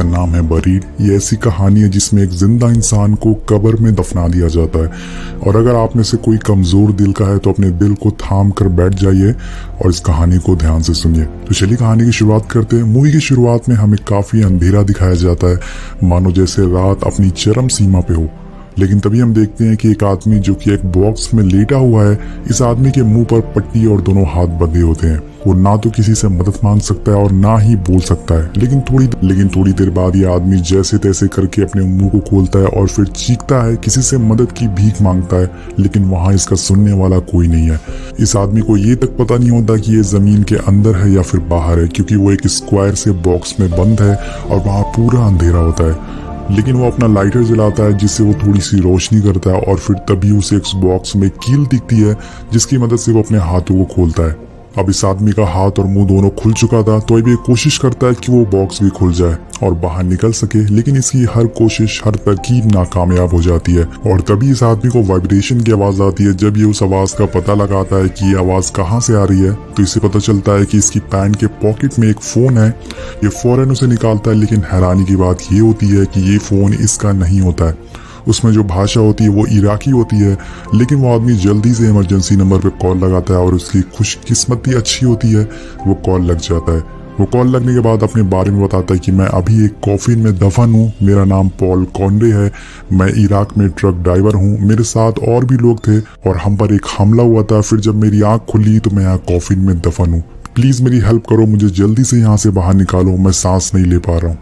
जिसका नाम है बरीड। ये ऐसी कहानी है जिसमें एक जिंदा इंसान को कब्र में दफना दिया जाता है। और अगर आप में से कोई कमजोर दिल का है तो अपने दिल को थाम कर बैठ जाइए और इस कहानी को ध्यान से सुनिए। तो चलिए कहानी की शुरुआत करते हैं। मूवी की शुरुआत में हमें काफी अंधेरा दिखाया जाता है, मानो जैसे रात अपनी चरम सीमा पे हो। लेकिन तभी हम देखते हैं कि एक आदमी जो कि एक बॉक्स में लेटा हुआ है, इस आदमी के मुंह पर पट्टी और दोनों हाथ बंधे होते हैं। वो ना तो किसी से मदद मांग सकता है और ना ही बोल सकता है। लेकिन थोड़ी देर बाद ये आदमी जैसे तैसे करके अपने मुंह को खोलता है और फिर चीखता है, किसी से मदद की भीख मांगता है। लेकिन वहाँ इसका सुनने वाला कोई नहीं है। इस आदमी को ये तक पता नहीं होता कि ये जमीन के अंदर है या फिर बाहर है, क्योंकि वो एक स्क्वायर से बॉक्स में बंद है और वहाँ पूरा अंधेरा होता है। लेकिन वो अपना लाइटर जलाता है जिससे वो थोड़ी सी रोशनी करता है और फिर तभी उसे एक बॉक्स में कील दिखती है जिसकी मदद से वो अपने हाथों को खोलता है। अब इस आदमी का हाथ और मुंह दोनों खुल चुका था, तो अभी कोशिश करता है कि वो बॉक्स भी खुल जाए और बाहर निकल सके। लेकिन इसकी हर कोशिश, हर तरकीब नाकामयाब हो जाती है। और तभी इस आदमी को वाइब्रेशन की आवाज आती है। जब ये उस आवाज का पता लगाता है कि ये आवाज कहाँ से आ रही है, तो इसे पता चलता है कि इसकी पैंट के पॉकेट में एक फोन है। ये फौरन उसे निकालता है, लेकिन हैरानी की बात ये होती है कि ये फोन इसका नहीं होता है। उसमें जो भाषा होती है वो इराकी होती है। लेकिन वो आदमी जल्दी से इमरजेंसी नंबर पे कॉल लगाता है और उसकी खुशकिस्मती अच्छी होती है, वो कॉल लग जाता है। वो कॉल लगने के बाद अपने बारे में बताता है कि मैं अभी एक कॉफिन में दफन हूँ। मेरा नाम पॉल कॉन्डे है। मैं इराक में ट्रक ड्राइवर हूँ। मेरे साथ और भी लोग थे और हम पर एक हमला हुआ था। फिर जब मेरी आँख खुली तो मैं यहाँ कॉफिन में दफन हूँ। प्लीज मेरी हेल्प करो, मुझे जल्दी से यहाँ से बाहर निकालो, मैं सांस नहीं ले पा रहा हूँ।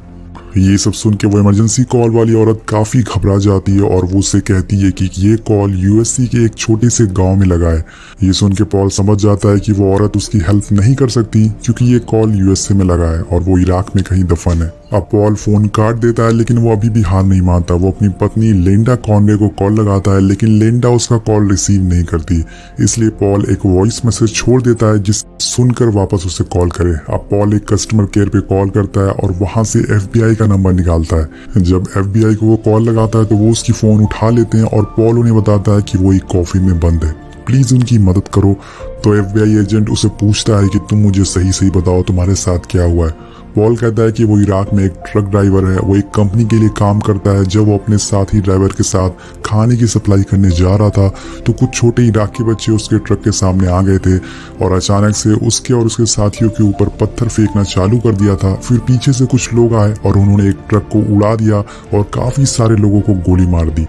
ये सब सुन के वो इमरजेंसी कॉल वाली औरत काफी घबरा जाती है और वो उससे कहती है कि ये कॉल यूएससी के एक छोटे से गांव में लगा है। ये सुन के पॉल समझ जाता है कि वो औरत उसकी हेल्प नहीं कर सकती, क्योंकि ये कॉल यूएसए में लगा है और वो इराक में कहीं दफन है। अब पॉल फोन काट देता है, लेकिन वो अभी भी हार नहीं मानता। वो अपनी पत्नी लिंडा कॉन्डे को कॉल लगाता है, लेकिन लिंडा उसका कॉल रिसीव नहीं करती। इसलिए पॉल एक वॉइस मैसेज छोड़ देता है जिस सुनकर वापस उसे कॉल करे। अब पॉल एक कस्टमर केयर पे कॉल करता है और वहां से एफबीआई का नंबर निकालता है। जब एफबीआई को वो कॉल लगाता है तो वो उसकी फोन उठा लेते हैं और पॉल उन्हें बताता है कि वो एक कॉफी में बंद है, प्लीज उनकी मदद करो। तो एफबीआई एजेंट उसे पूछता है कि तुम मुझे सही सही बताओ, तुम्हारे साथ क्या हुआ है। पॉल कहता है कि वो इराक में एक ट्रक ड्राइवर है। वो एक कंपनी के लिए काम करता है। जब वो अपने साथी ड्राइवर के साथ खाने की सप्लाई करने जा रहा था तो कुछ छोटे इराकी बच्चे उसके ट्रक के सामने आ गए थे और अचानक से उसके और उसके साथियों के ऊपर पत्थर फेंकना चालू कर दिया था। फिर पीछे से कुछ लोग आए और उन्होंने एक ट्रक को उड़ा दिया और काफी सारे लोगों को गोली मार दी।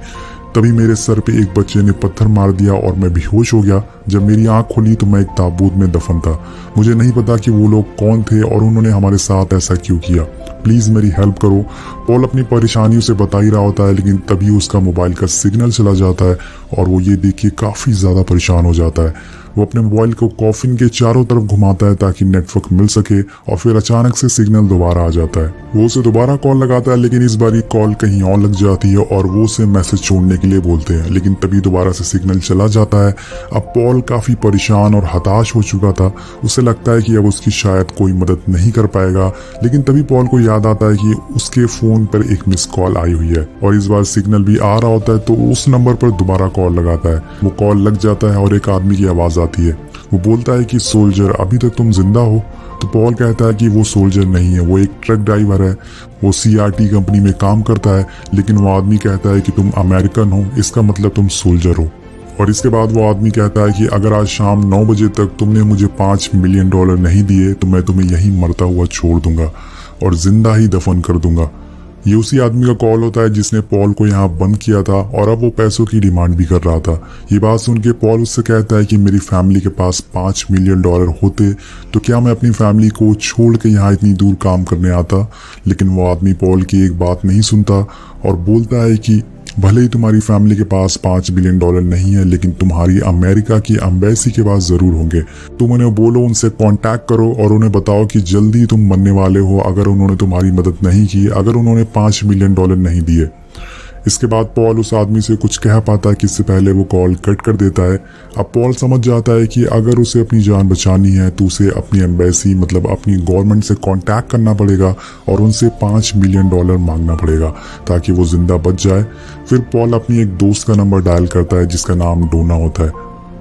तभी मेरे सर पे एक बच्चे ने पत्थर मार दिया और मैं बेहोश हो गया। जब मेरी आंख खुली तो मैं एक ताबूत में दफन था। मुझे नहीं पता कि वो लोग कौन थे और उन्होंने हमारे साथ ऐसा क्यों किया। प्लीज मेरी हेल्प करो। पॉल अपनी परेशानी उसे बता ही रहा होता है, लेकिन तभी उसका मोबाइल का सिग्नल चला जाता है और वो ये देख के काफी ज्यादा परेशान हो जाता है। वो अपने मोबाइल को कॉफिन के चारों तरफ घुमाता है ताकि नेटवर्क मिल सके और फिर अचानक से सिग्नल दोबारा आ जाता है। वो उसे दोबारा कॉल लगाता है, लेकिन इस बार कॉल कहीं और लग जाती है और वो उसे मैसेज छोड़ने के लिए बोलते हैं। लेकिन तभी दोबारा से सिग्नल चला जाता है। अब पॉल काफी परेशान और हताश हो चुका था। उसे लगता है कि अब उसकी शायद कोई मदद नहीं कर पाएगा। लेकिन तभी पॉल को याद आता है कि उसके फोन पर एक मिस कॉल आई हुई है और इस बार सिग्नल भी आ रहा होता है। तो उस नंबर पर दोबारा कॉल लगाता है। वो कॉल लग जाता है और एक आदमी की आवाज आती है। वो बोलता है कि सोल्जर, अभी तक तुम जिंदा हो? तो पॉल कहता है कि वो सोल्जर नहीं है, वो एक ट्रक ड्राइवर है। वो सीआरटी कंपनी में काम करता है। लेकिन वो आदमी कहता है कि तुम अमेरिकन हो, इसका मतलब तुम सोल्जर हो। और इसके बाद वो आदमी कहता है कि अगर आज शाम 9 बजे तक तुमने मुझे $5 मिलियन नहीं दिए तो मैं तुम्हें यहीं मरता हुआ छोड़ दूंगा और जिंदा ही दफन कर दूंगा। ये उसी आदमी का कॉल होता है जिसने पॉल को यहाँ बंद किया था और अब वो पैसों की डिमांड भी कर रहा था। ये बात सुन के पॉल उससे कहता है कि मेरी फैमिली के पास $5 मिलियन होते तो क्या मैं अपनी फैमिली को छोड़ के यहाँ इतनी दूर काम करने आता। लेकिन वो आदमी पॉल की एक बात नहीं सुनता और बोलता है कि भले ही तुम्हारी फैमिली के पास $5 बिलियन नहीं है, लेकिन तुम्हारी अमेरिका की एम्बेसी के पास जरूर होंगे। तुम उन्हें बोलो, उनसे कांटेक्ट करो और उन्हें बताओ कि जल्दी तुम मरने वाले हो अगर उन्होंने तुम्हारी मदद नहीं की, अगर उन्होंने $5 मिलियन नहीं दिए। इसके बाद पॉल उस आदमी से कुछ कह पाता है कि इससे पहले वो कॉल कट कर देता है। अब पॉल समझ जाता है कि अगर उसे अपनी जान बचानी है तो उसे अपनी एम्बेसी मतलब अपनी गवर्नमेंट से कांटेक्ट करना पड़ेगा और उनसे $5 मिलियन मांगना पड़ेगा ताकि वो जिंदा बच जाए। फिर पॉल अपनी एक दोस्त का नंबर डायल करता है जिसका नाम डोना होता है।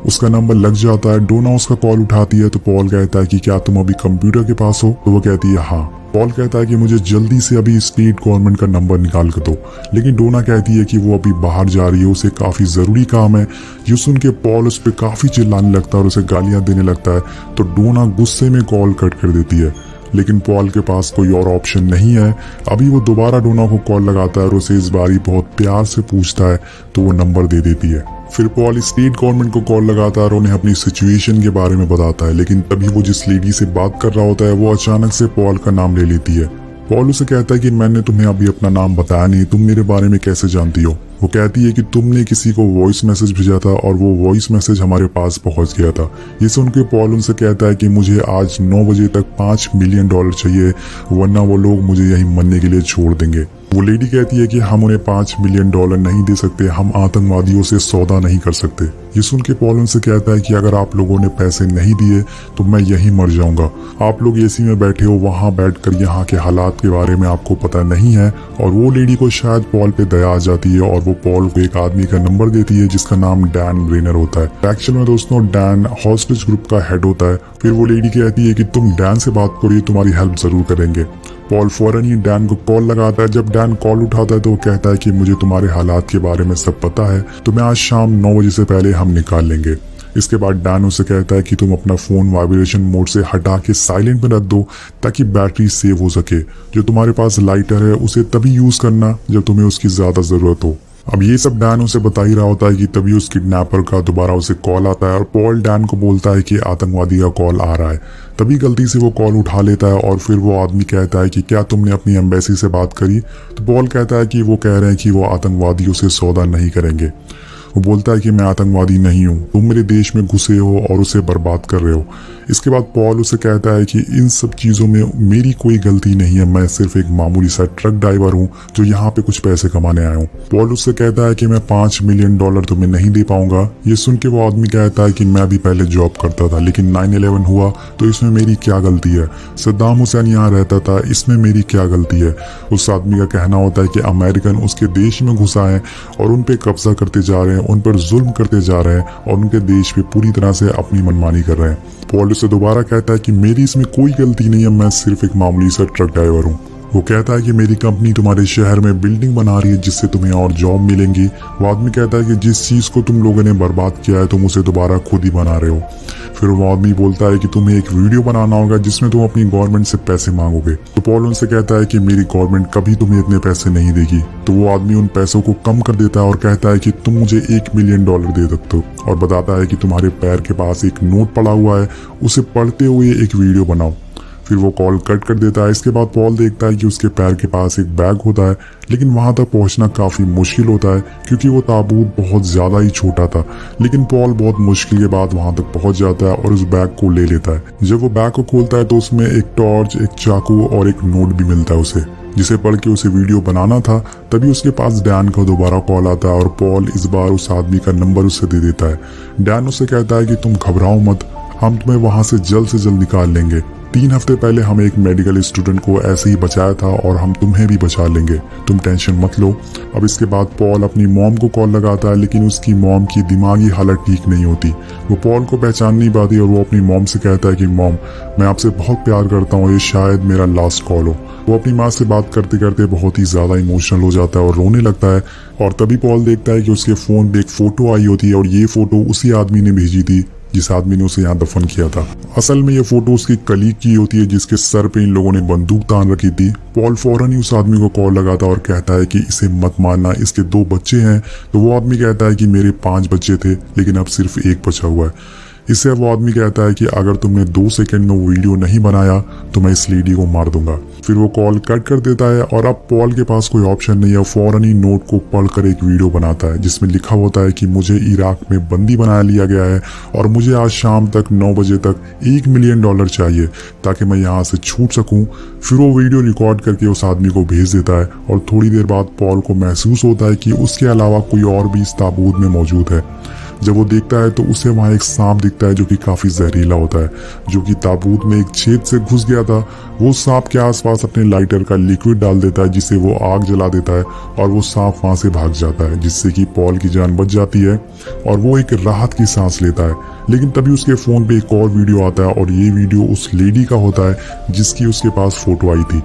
उसका नंबर लग जाता है। डोना उसका कॉल उठाती है तो पॉल कहता है कि क्या तुम अभी कंप्यूटर के पास हो? तो वो कहती है हाँ। पॉल कहता है कि मुझे जल्दी से अभी स्टेट गवर्नमेंट का नंबर निकाल कर दो, लेकिन डोना कहती है कि वो अभी बाहर जा रही है, उसे काफी जरूरी काम है। ये सुन के पॉल उस पर काफी चिल्लाने लगता है और उसे गालियां देने लगता है, तो डोना गुस्से में कॉल कट कर देती है। लेकिन पॉल के पास कोई और ऑप्शन नहीं है। अभी वो दोबारा डोना को कॉल लगाता है और उसे इस बारी बहुत प्यार से पूछता है, तो वो नंबर दे देती है। फिर पॉल स्टेट गवर्नमेंट को कॉल लगाता है और उन्हें अपनी सिचुएशन के बारे में बताता है, लेकिन तभी वो जिस लेडी से बात कर रहा होता है वो अचानक से पॉल का नाम ले लेती है। पॉल उसे कहता है कि मैंने तुम्हें अभी अपना नाम बताया नहीं, तुम मेरे बारे में कैसे जानती हो? वो कहती है कि तुमने किसी को वॉइस मैसेज भेजा था और वो वॉइस मैसेज हमारे पास पहुंच गया था। ये सुन के पॉल उनसे कहता है कि मुझे आज 9 बजे तक $5 मिलियन चाहिए, वरना वो लोग मुझे यहीं मरने के लिए छोड़ देंगे। वो लेडी कहती है कि हम उन्हें $5 मिलियन नहीं दे सकते, हम आतंकवादियों से सौदा नहीं कर सकते। ये सुन के पॉल उनसे कहता है कि अगर आप लोगों ने पैसे नहीं दिए तो मैं यहीं मर जाऊंगा। आप लोग एसी में बैठे हो, वहां बैठकर यहाँ के हालात के बारे में आपको पता नहीं है। और वो लेडी को शायद पॉल पे दया आ जाती है और वो पॉल को एक आदमी का नंबर देती है जिसका नाम डैन ब्रेनर होता है। एक्चुअल में दोस्तों डैन हॉस्टेज ग्रुप का हेड होता है। फिर वो लेडी कहती है कि तुम डैन से बात करो, ये तुम्हारी हेल्प जरूर करेंगे। पॉल फौरन ही डैन को कॉल लगाता है। जब डैन कॉल उठाता है तो वो कहता है कि मुझे तुम्हारे हालात के बारे में सब पता है, तुम्हें आज शाम 9 बजे से पहले हम निकाल लेंगे। इसके बाद डैन उसे कहता है कि तुम अपना फोन वाइब्रेशन मोड से हटा के साइलेंट में रख दो ताकि बैटरी सेव हो सके। जो तुम्हारे पास लाइटर है उसे तभी यूज करना जब तुम्हें उसकी ज्यादा जरूरत हो। अब ये सब डैन उसे बता ही रहा होता है कि तभी उस किडनैपर का दोबारा उसे कॉल आता है और पॉल डैन को बोलता है कि आतंकवादी का कॉल आ रहा है। तभी गलती से वो कॉल उठा लेता है और फिर वो आदमी कहता है कि क्या तुमने अपनी एम्बेसी से बात करी? तो पॉल कहता है कि वो कह रहे हैं कि वो आतंकवादियों से सौदा नहीं करेंगे। वो बोलता है कि मैं आतंकवादी नहीं हूँ, तुम मेरे देश में घुसे हो और उसे बर्बाद कर रहे हो। इसके बाद पॉल उसे कहता है कि इन सब चीज़ों में मेरी कोई गलती नहीं है, मैं सिर्फ एक मामूली सा ट्रक ड्राइवर हूँ जो यहाँ पे कुछ पैसे कमाने आया हूँ। पॉल उससे कहता है कि मैं $5 मिलियन तुम्हें नहीं दे पाऊंगा। ये सुन के वो आदमी कहता है कि मैं भी पहले जॉब करता था, लेकिन 9/11 हुआ तो इसमें मेरी क्या गलती है? सद्दाम हुसैन यहाँ रहता था, इसमें मेरी क्या गलती है? उस आदमी का कहना होता है कि अमेरिकन उसके देश में घुसा है और उन पे कब्जा करते जा रहे हैं, उन पर जुल्म करते जा रहे हैं और उनके देश पे पूरी तरह से अपनी मनमानी कर रहे हैं। पॉल उसे दोबारा कहता है कि मेरी इसमें कोई गलती नहीं है, मैं सिर्फ एक मामूली सा ट्रक ड्राइवर हूँ। वो कहता है कि मेरी कंपनी तुम्हारे शहर में बिल्डिंग बना रही है जिससे तुम्हें और जॉब मिलेंगी। वो आदमी कहता है कि जिस चीज को तुम लोगों ने बर्बाद किया है तुम उसे दोबारा खुद ही बना रहे हो। फिर वो आदमी बोलता है कि तुम्हें एक वीडियो बनाना होगा जिसमें तुम अपनी गवर्नमेंट से पैसे मांगोगे। तो पॉल उनसे कहता है कि मेरी गवर्नमेंट कभी तुम्हें इतने पैसे नहीं देगी। तो वो आदमी उन पैसों को कम कर देता है और कहता है कि तुम मुझे $1 मिलियन दे सकते हो और बताता है कि तुम्हारे पैर के पास एक नोट पड़ा हुआ है, उसे पढ़ते हुए एक वीडियो बनाओ। फिर वो कॉल कट कर देता है। इसके बाद पॉल देखता है कि उसके पैर के पास एक बैग होता है, लेकिन वहां तक पहुंचना काफी मुश्किल होता है क्योंकि वो ताबूत बहुत ज्यादा ही छोटा था। लेकिन पॉल बहुत मुश्किल के बाद वहां तक पहुंच जाता है और उस बैग को ले लेता है। जब वो बैग को खोलता है तो उसमें एक टॉर्च, एक चाकू और एक नोट भी मिलता है उसे, जिसे पढ़ के उसे वीडियो बनाना था। तभी उसके पास डैन का दोबारा कॉल आता है और पॉल इस बार उस आदमी का नंबर उसे दे देता है। डैन उसे कहता है कि तुम घबराओ मत, हम तुम्हें वहां से जल्द निकाल लेंगे। 3 हफ्ते पहले हम एक मेडिकल स्टूडेंट को ऐसे ही बचाया था और हम तुम्हें भी बचा लेंगे, तुम टेंशन मत लो। अब इसके बाद पॉल अपनी मॉम को कॉल लगाता है, लेकिन उसकी मॉम की दिमागी हालत ठीक नहीं होती। वो पॉल को पहचान नहीं पाती और वो अपनी मॉम से कहता है कि मॉम, मैं आपसे बहुत प्यार करता हूँ, ये शायद मेरा लास्ट कॉल हो। वो अपनी माँ से बात करते करते बहुत ही ज्यादा इमोशनल हो जाता है और रोने लगता है। और तभी पॉल देखता है कि उसके फोन पे एक फोटो आई होती है और ये फोटो उसी आदमी ने भेजी थी जिस आदमी ने उसे यहाँ दफन किया था। असल में ये फोटो उसकी कलीग की होती है जिसके सर पे इन लोगों ने बंदूक तान रखी थी। पॉल फौरन ही उस आदमी को कॉल लगाता और कहता है कि इसे मत मारना, इसके 2 बच्चे हैं। तो वो आदमी कहता है कि मेरे 5 बच्चे थे लेकिन अब सिर्फ 1 बचा हुआ है। इससे वो आदमी कहता है कि अगर तुमने 2 सेकंड में वीडियो नहीं बनाया तो मैं इस लेडी को मार दूंगा। फिर वो कॉल कट कर देता है और अब पॉल के पास कोई ऑप्शन नहीं है। फौरन ही नोट को पढ़कर एक वीडियो बनाता है जिसमें लिखा होता है कि मुझे इराक में बंदी बना लिया गया है और मुझे आज शाम तक 9 बजे तक $1 मिलियन चाहिए ताकि मैं यहाँ से छूट सकूं। फिर वो वीडियो रिकॉर्ड करके उस आदमी को भेज देता है और थोड़ी देर बाद पॉल को महसूस होता है कि उसके अलावा कोई और भी इस ताबूत में मौजूद है। जब वो देखता है तो उसे वहाँ एक सांप दिखता है जो कि काफ़ी जहरीला होता है, जो कि ताबूत में एक छेद से घुस गया था। वो सांप के आसपास अपने लाइटर का लिक्विड डाल देता है जिससे वो आग जला देता है और वो सांप वहाँ से भाग जाता है, जिससे कि पॉल की जान बच जाती है और वो एक राहत की सांस लेता है। लेकिन तभी उसके फ़ोन पे एक और वीडियो आता है और ये वीडियो उस लेडी का होता है जिसकी उसके पास फ़ोटो आई थी।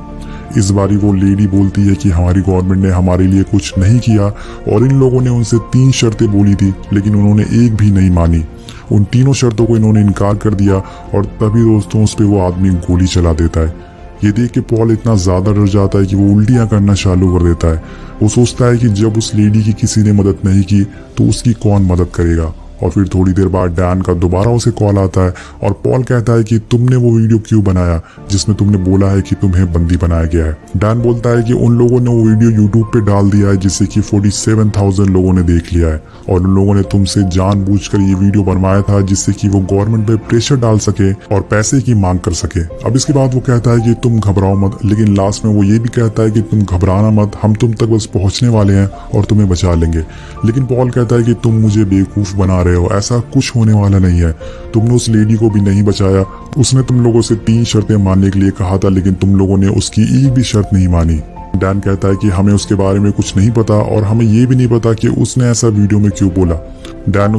इस बारी वो लेडी बोलती है कि हमारी गवर्नमेंट ने हमारे लिए कुछ नहीं किया और इन लोगों ने उनसे 3 शर्तें बोली थी लेकिन उन्होंने एक भी नहीं मानी। उन तीनों शर्तों को इन्होंने इनकार कर दिया और तभी दोस्तों उस पर वो आदमी गोली चला देता है। ये देख के पॉल इतना ज़्यादा डर जाता है कि वो उल्टियाँ करना चालू कर देता है। वो सोचता है कि जब उस लेडी की किसी ने मदद नहीं की तो उसकी कौन मदद करेगा। और फिर थोड़ी देर बाद डैन का दोबारा उसे कॉल आता है और पॉल कहता है कि तुमने वो वीडियो क्यों बनाया जिसमें तुमने बोला है कि तुम्हें बंदी बनाया गया है। डैन बोलता है कि उन लोगों ने वो वीडियो यूट्यूब पे डाल दिया है जिससे कि 47,000 लोगों ने देख लिया है और उन लोगों ने तुमसे जानबूझकर ये वीडियो बनवाया था जिससे कि वो गवर्नमेंट पे प्रेशर डाल सके और पैसे की मांग कर सके। अब इसके बाद वो कहता है कि तुम घबराओ मत, लेकिन लास्ट में वो ये भी कहता है कि तुम घबराना मत, हम तुम तक बस पहुंचने वाले हैं और तुम्हें बचा लेंगे। लेकिन पॉल कहता है कि तुम मुझे बेवकूफ बना रहे हो, ऐसा कुछ होने वाला नहीं है। तुमने उस लेडी को भी नहीं बचाया, उसने तुम लोगों से 3 शर्तें मानने के लिए कहा था लेकिन तुम लोगों ने उसकी एक भी शर्त नहीं मानी। डैन कहता है कि हमें उसके बारे में कुछ नहीं पता और हमें ये भी नहीं पता कि उसने ऐसा वीडियो में क्यों बोला। डैन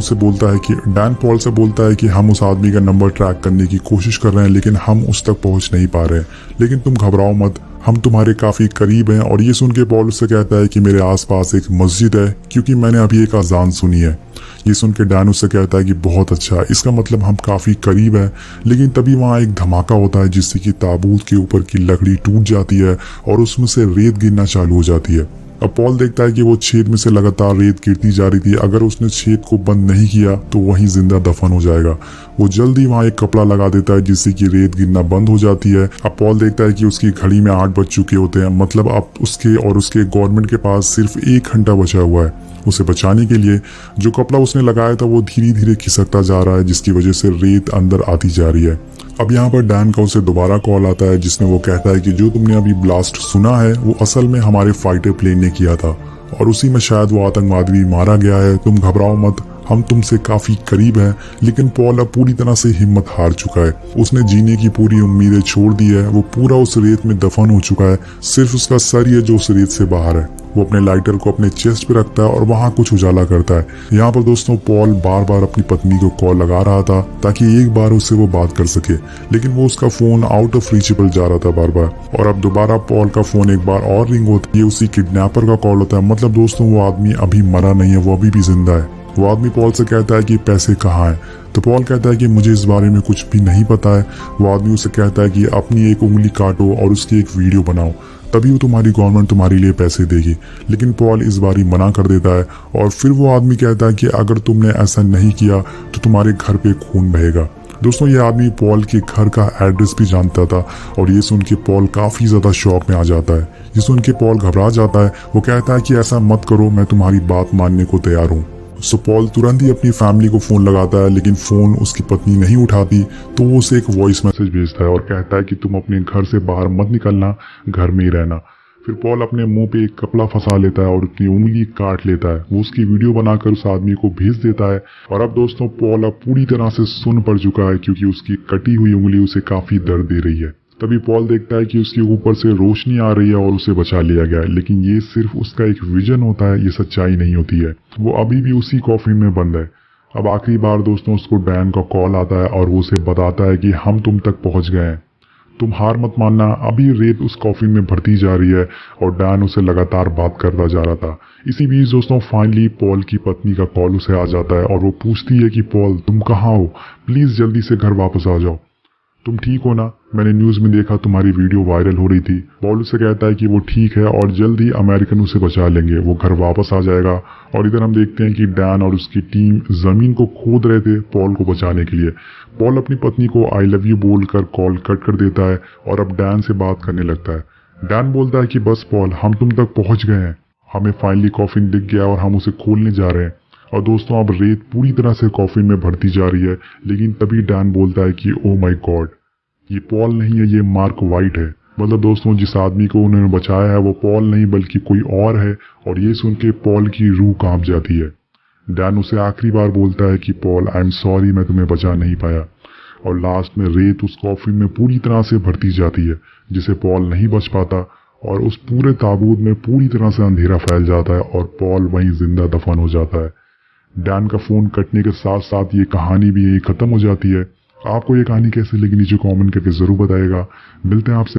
पॉल से बोलता है कि हम उस आदमी का नंबर ट्रैक करने की कोशिश कर रहे हैं लेकिन हम उस तक पहुंच नहीं पा रहे हैं, लेकिन तुम घबराओ मत, हम तुम्हारे काफ़ी करीब हैं। और ये सुन के पॉल उससे कहता है कि मेरे आसपास एक मस्जिद है क्योंकि मैंने अभी एक अजान सुनी है। ये सुन के डैन उससे कहता है कि बहुत अच्छा, इसका मतलब हम काफ़ी करीब हैं। लेकिन तभी वहाँ एक धमाका होता है जिससे कि ताबूत के ऊपर की लकड़ी टूट जाती है और उसमें से रेत गिरना चालू हो जाती है। अब पॉल देखता है कि वो छेद में से लगातार रेत गिरती जा रही थी, अगर उसने छेद को बंद नहीं किया तो वहीं जिंदा दफन हो जाएगा। वो जल्दी वहाँ एक कपड़ा लगा देता है जिससे कि रेत गिरना बंद हो जाती है। अब पॉल देखता है कि उसकी घड़ी में 8 बज चुके होते हैं, मतलब अब उसके और उसके गवर्नमेंट के पास सिर्फ 1 घंटा बचा हुआ है। उसे बचाने के लिए जो कपड़ा उसने लगाया था वो धीरे धीरे खिसकता जा रहा है जिसकी वजह से रेत अंदर आती जा रही है। अब यहाँ पर डैन का उसे दोबारा कॉल आता है जिसमें वो कहता है कि जो तुमने अभी ब्लास्ट सुना है वो असल में हमारे फाइटर प्लेन ने किया था और उसी में शायद वो आतंकवादी भी मारा गया है, तुम घबराओ मत, हम तुमसे काफी करीब हैं। लेकिन पॉल अब पूरी तरह से हिम्मत हार चुका है, उसने जीने की पूरी उम्मीदें छोड़ दी है, वो पूरा उस रेत में दफन हो चुका है, सिर्फ उसका सर ही है जो उस रेत से बाहर है। वो अपने लाइटर को अपने चेस्ट पे रखता है और वहाँ कुछ उजाला करता है। यहाँ पर दोस्तों पॉल बार बार अपनी पत्नी को कॉल लगा रहा था ताकि एक बार उससे वो बात कर सके, लेकिन वो उसका फोन आउट ऑफ रीचेबल जा रहा था बार बार। और अब दोबारा पॉल का फोन एक बार और रिंग होता है, ये उसी किडनैपर का कॉल होता है। मतलब दोस्तों वो आदमी अभी मरा नहीं है, वो अभी भी जिंदा है। वो आदमी पॉल से कहता है कि पैसे कहाँ हैं, तो पॉल कहता है कि मुझे इस बारे में कुछ भी नहीं पता है। वो आदमी उसे कहता है कि अपनी एक उंगली काटो और उसकी एक वीडियो बनाओ, तभी वो तुम्हारी गवर्नमेंट तुम्हारे लिए पैसे देगी। लेकिन पॉल इस बारी मना कर देता है और फिर वो आदमी कहता है कि अगर तुमने ऐसा नहीं किया तो तुम्हारे घर पे खून बहेगा। दोस्तों ये आदमी पॉल के घर का एड्रेस भी जानता था और ये सुन के पॉल काफ़ी ज़्यादा शॉक में आ जाता है। ये सुन के पॉल घबरा जाता है, वो कहता है कि ऐसा मत करो, मैं तुम्हारी बात मानने को तैयार हूँ। सो पॉल तुरंत ही अपनी फैमिली को फ़ोन लगाता है, लेकिन फ़ोन उसकी पत्नी नहीं उठाती, तो वो उसे एक वॉइस मैसेज भेजता है और कहता है कि तुम अपने घर से बाहर मत निकलना, घर में ही रहना। फिर पॉल अपने मुंह पे एक कपड़ा फंसा लेता है और अपनी उंगली काट लेता है। वो उसकी वीडियो बनाकर उस आदमी को भेज देता है। और अब दोस्तों पॉल अब पूरी तरह से सुन पड़ चुका है क्योंकि उसकी कटी हुई उंगली उसे काफ़ी दर्द दे रही है। तभी पॉल देखता है कि उसके ऊपर से रोशनी आ रही है और उसे बचा लिया गया है, लेकिन ये सिर्फ उसका एक विजन होता है, ये सच्चाई नहीं होती है। वो अभी भी उसी कॉफिन में बंद है। अब आखिरी बार दोस्तों उसको डैन का कॉल आता है और वो उसे बताता है कि हम तुम तक पहुंच गए हैं, तुम हार मत मानना। अभी रेत उस कॉफिन में भरती जा रही है और डैन उसे लगातार बात करता जा रहा था। इसी बीच दोस्तों फाइनली पॉल की पत्नी का कॉल उसे आ जाता है और वो पूछती है कि पॉल तुम कहाँ हो, प्लीज जल्दी से घर वापस आ जाओ, तुम ठीक हो ना, मैंने न्यूज़ में देखा तुम्हारी वीडियो वायरल हो रही थी। पॉल उसे कहता है कि वो ठीक है और जल्द ही अमेरिकन उसे बचा लेंगे, वो घर वापस आ जाएगा। और इधर हम देखते हैं कि डैन और उसकी टीम जमीन को खोद रहे थे पॉल को बचाने के लिए। पॉल अपनी पत्नी को आई लव यू बोलकर कॉल कट कर देता है और अब डैन से बात करने लगता है। डैन बोलता है कि बस पॉल हम तुम तक पहुंच गए हैं, हमें फाइनली कॉफिन दिख गया और हम उसे खोलने जा रहे हैं। और दोस्तों अब रेत पूरी तरह से कॉफिन में भरती जा रही है, लेकिन तभी डैन बोलता है कि ओ माय गॉड, ये पॉल नहीं है, ये मार्क वाइट है। मतलब दोस्तों जिस आदमी को उन्होंने बचाया है वो पॉल नहीं बल्कि कोई और है। और ये सुन के पॉल की रूह कांप जाती है। डैन उसे आखिरी बार बोलता है कि पॉल, आई एम सॉरी, मैं तुम्हें बचा नहीं पाया। और लास्ट में रेत उस कॉफिन में पूरी तरह से भरती जाती है, जिसे पॉल नहीं बच पाता और उस पूरे ताबूत में पूरी तरह से अंधेरा फैल जाता है और पॉल वहीं जिंदा दफन हो जाता है। डैन का फोन कटने के साथ साथ ये कहानी भी यही खत्म हो जाती है। आपको ये कहानी कैसी लगी नीचे कमेंट करके जरूर बताइएगा। मिलते हैं आपसे